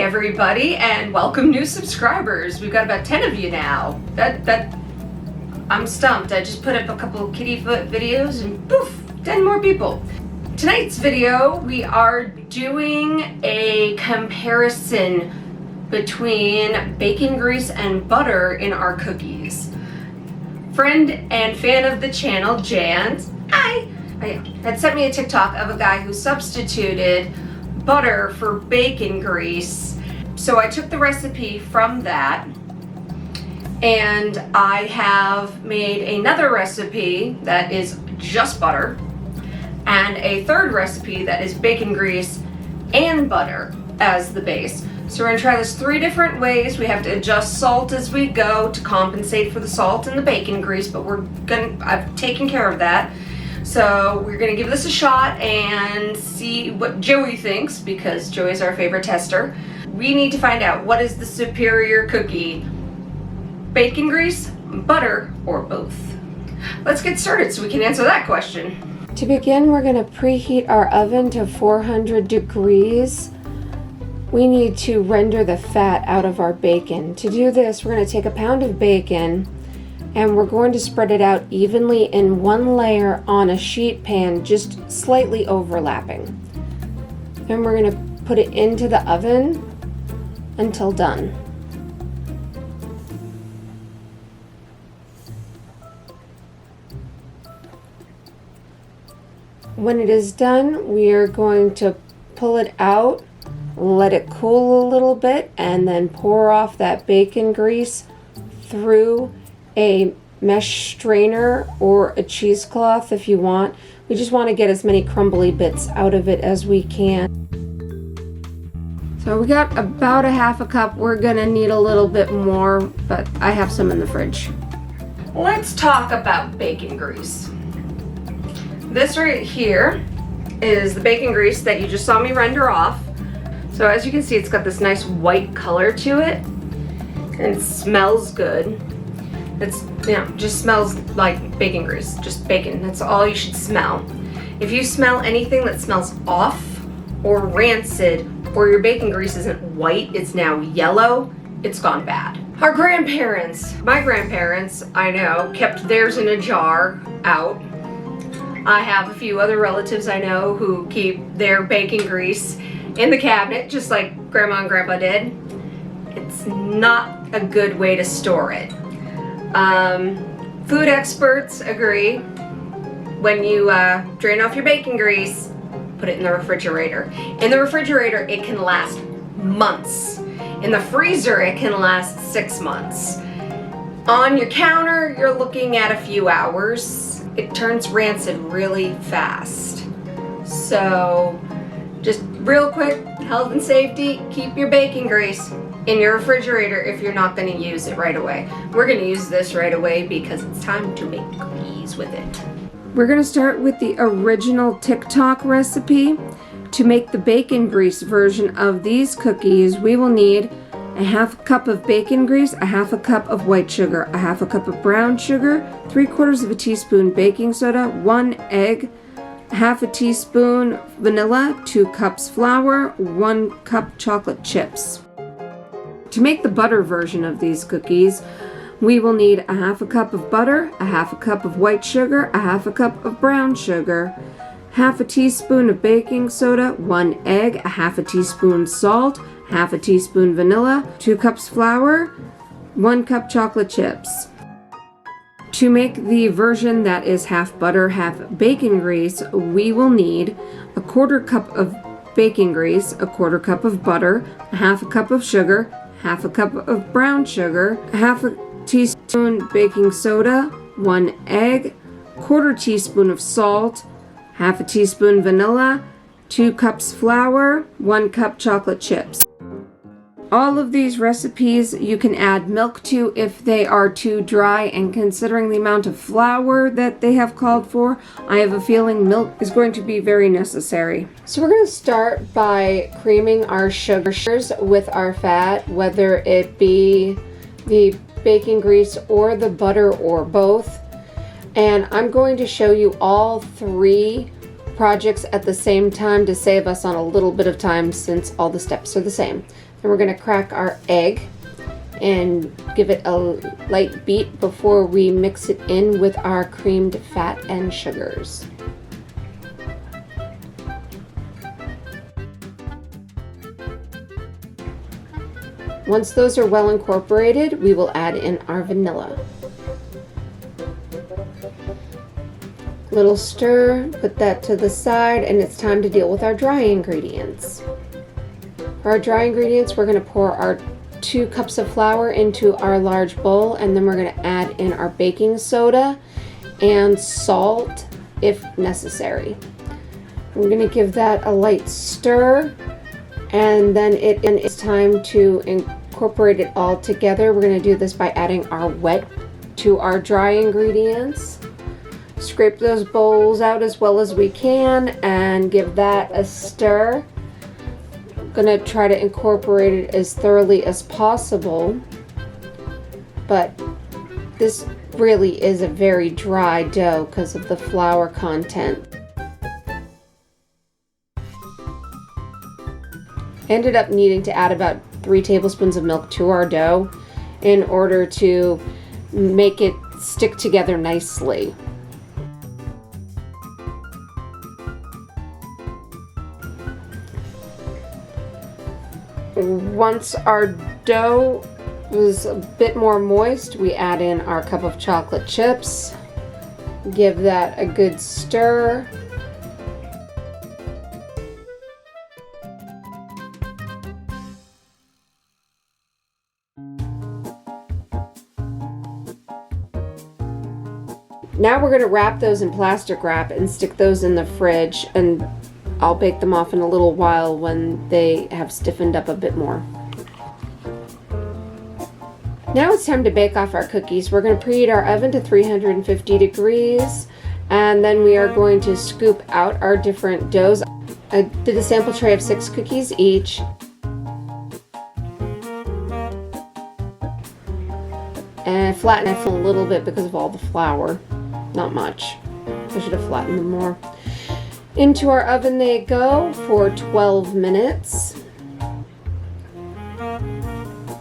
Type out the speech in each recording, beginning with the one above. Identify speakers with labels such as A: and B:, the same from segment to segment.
A: everybody, and welcome new subscribers. We've got about 10 of you now. I'm stumped. I just put up a couple of kitty foot videos and poof, 10 more people. Tonight's video, we are doing a comparison between bacon grease and butter in our cookies. Friend and fan of the channel, Jan, hi, had sent me a TikTok of a guy who substituted butter for bacon grease. So I took the recipe from that and I have made another recipe that is just butter and a third recipe that is bacon grease and butter as the base. So we're gonna try this 3 different ways. We have to adjust salt as we go to compensate for the salt and the bacon grease, but I've taken care of that. So we're gonna give this a shot and see what Joey thinks, because Joey's our favorite tester. We need to find out, what is the superior cookie? Bacon grease, butter, or both? Let's get started so we can answer that question.
B: To begin, we're gonna preheat our oven to 400 degrees. We need to render the fat out of our bacon. To do this, we're gonna take a pound of bacon and we're going to spread it out evenly in one layer on a sheet pan, just slightly overlapping. And we're going to put it into the oven until done. When it is done, we are going to pull it out, let it cool a little bit, and then pour off that bacon grease through a mesh strainer or a cheesecloth if you want. We just want to get as many crumbly bits out of it as we can. So we got about a half a cup. We're gonna need a little bit more, but I have some in the fridge.
A: Let's talk about bacon grease. This right here is the bacon grease that you just saw me render off. So as you can see, it's got this nice white color to it and it smells good. It's, just smells like bacon grease, just bacon. That's all you should smell. If you smell anything that smells off or rancid, or your bacon grease isn't white, it's now yellow, it's gone bad. Our grandparents, my grandparents, I know, kept theirs in a jar out. I have a few other relatives I know who keep their bacon grease in the cabinet, just like Grandma and Grandpa did. It's not a good way to store it. Food experts agree. When you drain off your bacon grease, put it in the refrigerator. In the refrigerator, it can last months. In the freezer, it can last 6 months. On your counter, you're looking at a few hours. It turns rancid really fast. So, just real quick, health and safety, keep your bacon grease in your refrigerator if you're not going to use it right away. We're going to use this right away because it's time to make cookies with it.
B: We're going to start with the original TikTok recipe. To make the bacon grease version of these cookies, we will need a half cup of bacon grease, a half a cup of white sugar, a half a cup of brown sugar, 3/4 of a teaspoon baking soda, 1 egg, half a teaspoon vanilla, 2 cups flour, 1 cup chocolate chips. To make the butter version of these cookies, we will need a half a cup of butter, a half a cup of white sugar, a half a cup of brown sugar, half a teaspoon of baking soda, 1 egg, a half a teaspoon salt, half a teaspoon vanilla, 2 cups flour, 1 cup chocolate chips. To make the version that is half butter, half bacon grease, we will need a 1/4 cup of bacon grease, a 1/4 cup of butter, a half a cup of sugar, half a cup of brown sugar, half a teaspoon baking soda, 1 egg, 1/4 teaspoon of salt, half a teaspoon vanilla, 2 cups flour, 1 cup chocolate chips. All of these recipes you can add milk to if they are too dry, and considering the amount of flour that they have called for, I have a feeling milk is going to be very necessary. So we're going to start by creaming our sugars with our fat, whether it be the bacon grease or the butter or both. And I'm going to show you all 3 projects at the same time to save us on a little bit of time since all the steps are the same. we're going to crack our egg and give it a light beat before we mix it in with our creamed fat and sugars. Once those are well incorporated, we will add in our vanilla. Little stir, put that to the side, and it's time to deal with our dry ingredients. For our dry ingredients, we're going to pour our 2 cups of flour into our large bowl, and then we're going to add in our baking soda and salt if necessary. I'm going to give that a light stir, and then it's time to incorporate it all together. We're going to do this by adding our wet to our dry ingredients. Scrape those bowls out as well as we can and give that a stir. I'm gonna try to incorporate it as thoroughly as possible, but this really is a very dry dough because of the flour content. Ended up needing to add about 3 tablespoons of milk to our dough in order to make it stick together nicely. Once our dough was a bit more moist, we add in our cup of chocolate chips. Give that a good stir. Now we're going to wrap those in plastic wrap and stick those in the fridge, and I'll bake them off in a little while when they have stiffened up a bit more. Now it's time to bake off our cookies. We're going to preheat our oven to 350 degrees, and then we are going to scoop out our different doughs. I did a sample tray of 6 cookies each. And flatten it a little bit because of all the flour. Not much. I should have flattened them more. Into our oven they go for 12 minutes.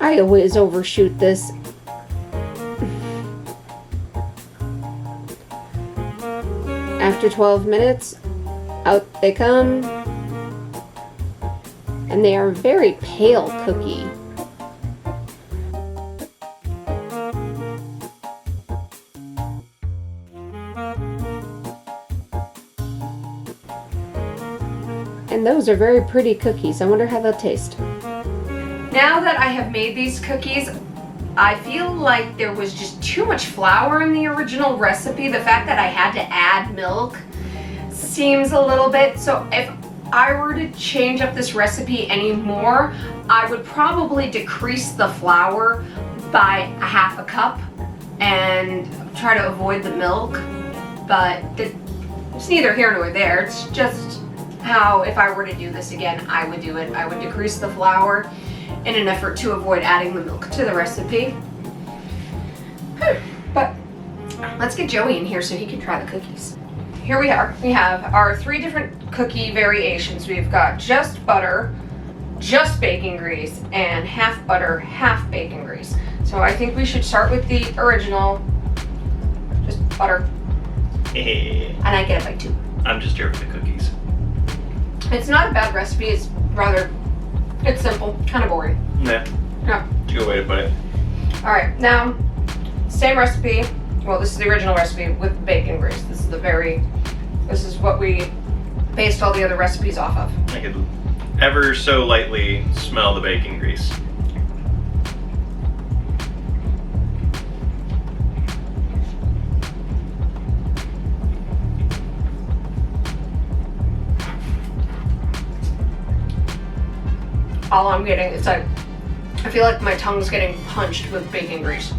B: I always overshoot this. After 12 minutes, out they come. And they are a very pale cookie. And those are very pretty cookies. I wonder how they'll taste.
A: Now that I have made these cookies, I feel like there was just too much flour in the original recipe. The fact that I had to add milk seems a little bit, so if I were to change up this recipe anymore, I would probably decrease the flour by a half a cup and try to avoid the milk, but it's neither here nor there. It's just how, if I were to do this again, I would do it. I would decrease the flour in an effort to avoid adding the milk to the recipe. But let's get Joey in here so he can try the cookies. Here we are. We have our 3 different cookie variations. We've got just butter, just bacon grease, and half butter, half bacon grease. So I think we should start with the original, just butter.
C: Hey.
A: And I get it by 2.
C: I'm just here for the cookies.
A: It's not a bad recipe. It's simple, kind of boring.
C: Yeah.
A: Yeah.
C: It's a good way to put it.
A: All right, now same recipe. Well, this is the original recipe with bacon grease. This is what we based all the other recipes off of.
C: I could ever so lightly smell the bacon grease.
A: All I'm getting is I feel like my tongue's getting punched with bacon grease.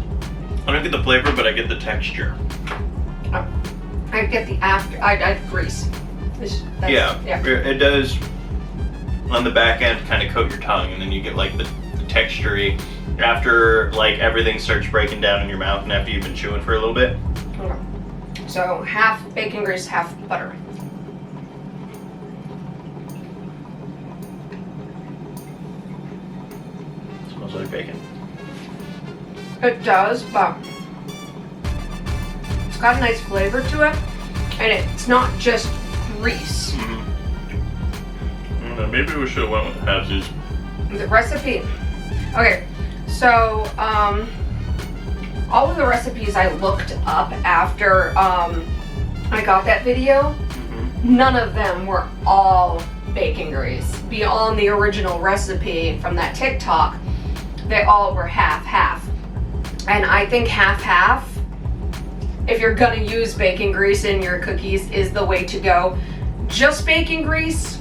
C: I don't get the flavor, but I get the texture.
A: I get the I grease.
C: Yeah, it does on the back end kind of coat your tongue, and then you get like the texture-y after like everything starts breaking down in your mouth and after you've been chewing for a little bit.
A: Okay. So half bacon grease, half butter.
C: like bacon.
A: It does, but it's got a nice flavor to it, and it's not just grease.
C: Maybe we should have went with halvesies.
A: The recipe. Okay, so all of the recipes I looked up after I got that video, none of them were all bacon grease. Beyond the original recipe from that TikTok, they all were half-half. And I think half-half, if you're gonna use bacon grease in your cookies, is the way to go. Just bacon grease,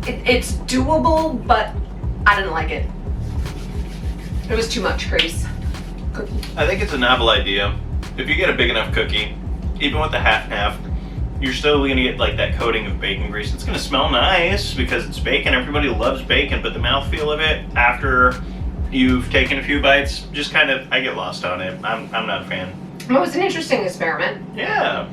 A: it's doable, but I didn't like it. It was too much grease. Cookie.
C: I think it's a novel idea. If you get a big enough cookie, even with the half-half, you're still gonna get like that coating of bacon grease. It's gonna smell nice because it's bacon. Everybody loves bacon, but the mouthfeel of it after you've taken a few bites, just kind of, I get lost on it. I'm not a fan.
A: Well, it was an interesting experiment.
C: Yeah.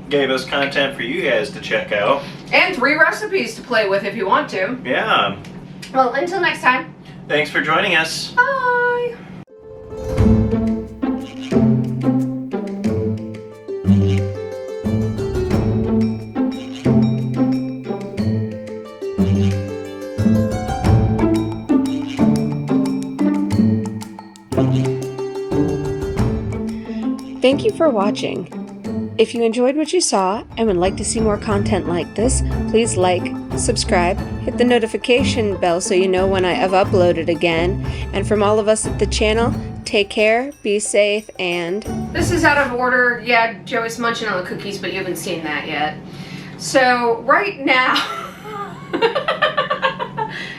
C: Gave us content for you guys to check out.
A: And 3 recipes to play with if you want to.
C: Yeah.
A: Well, until next time.
C: Thanks for joining us.
A: Bye.
B: Thank you for watching. If you enjoyed what you saw and would like to see more content like this, please like, subscribe, hit the notification bell so you know when I have uploaded again. And from all of us at the channel, take care, be safe, and...
A: This is out of order. Yeah, Joey's munching on the cookies, but you haven't seen that yet. So, right now...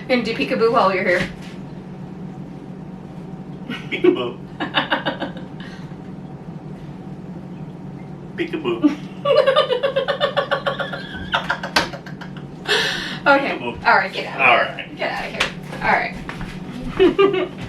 A: And do peekaboo while you're here.
C: Peekaboo. Peekaboo.
A: Okay. All right, get out of here.
C: All right.
A: Get out of here. All right.